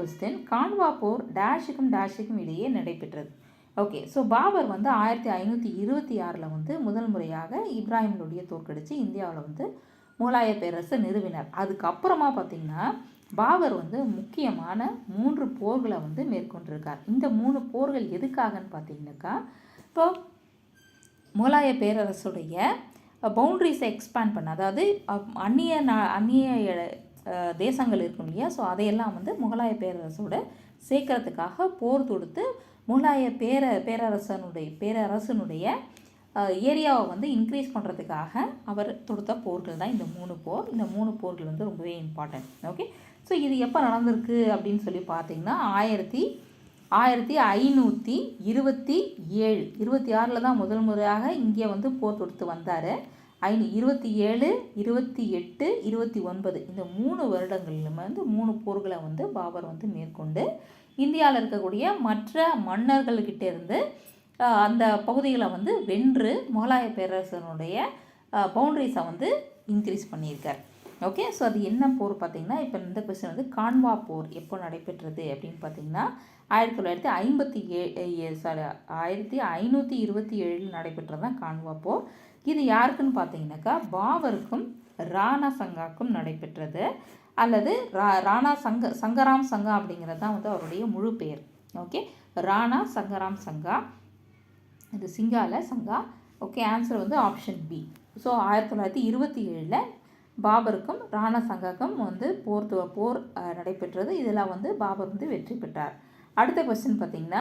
Question, Khanwa போர் டேஷுக்கும் டேஷுக்கும் இடையே நடைபெற்றது. Okay, so Babur வந்து 1526 வந்து முதல் முறையாக இப்ராஹிம் லோடியை தோற்கடித்து இந்தியாவில் வந்து முகலாய பேரரசை நிறுவினார். அதுக்கப்புறமா பார்த்திங்கன்னா பாபர் வந்து முக்கியமான 3 போர்களை வந்து மேற்கொண்டிருக்கார். இந்த 3 போர்கள் எதுக்காகன்னு பார்த்தீங்கன்னாக்கா, இப்போ முகலாய பேரரசுடைய பவுண்ட்ரிஸை எக்ஸ்பேண்ட் பண்ண, அதாவது அந்நிய தேசங்கள் இருக்கும் இல்லையா, ஸோ அதையெல்லாம் வந்து முகலாய பேரரசோட சேர்க்கறதுக்காக போர் தொடுத்து முகலாய பேரரசனுடைய ஏரியாவை வந்து இன்க்ரீஸ் பண்ணுறதுக்காக அவர் தொடுத்த போர்கள் தான் இந்த 3 போர். இந்த 3 போர்கள் வந்து ரொம்பவே இம்பார்ட்டன்ட். ஓகே, ஸோ இது எப்போ நடந்திருக்கு அப்படின்னு சொல்லி பார்த்தீங்கன்னா 1527 26 தான் முதல் முறையாக இங்கே வந்து போர் தொடுத்து வந்தார். 27, 28, 29 இந்த 3 வருடங்களிலும் வந்து 3 போர்களை வந்து பாபர் வந்து மேற்கொண்டு இந்தியாவில் இருக்கக்கூடிய மற்ற மன்னர்கள்கிட்ட இருந்து அந்த பகுதிகளை வந்து வென்று முகலாய பேரரசனுடைய பவுண்ட்ரிஸை வந்து இன்க்ரீஸ் பண்ணியிருக்கார். ஓகே, ஸோ அது என்ன போர் பார்த்திங்கன்னா, இப்போ இந்த கொஸ்டின் வந்து கான்வா போர் எப்போ நடைபெற்றது அப்படின்னு பார்த்திங்கன்னா 1527 நடைபெற்றது தான் கான்வா போர். இது யாருக்குன்னு பார்த்தீங்கன்னாக்கா பாபருக்கும் ராணா சங்காக்கும் நடைபெற்றது, அல்லது ராணா சங்கராம் சங்கா அப்படிங்கிறது தான் வந்து அவருடைய முழு பெயர். ஓகே, ராணா சங்கராம் சங்கா, இது சிங்கால சங்கா. ஓகே, ஆன்சர் வந்து ஆப்ஷன் பி. ஸோ 1927 பாபருக்கும் ராணா சங்காக்கும் வந்து போர் நடைபெற்றது. இதில் வந்து பாபர் வந்து வெற்றி பெற்றார். அடுத்த கொஸ்டின் பார்த்திங்கன்னா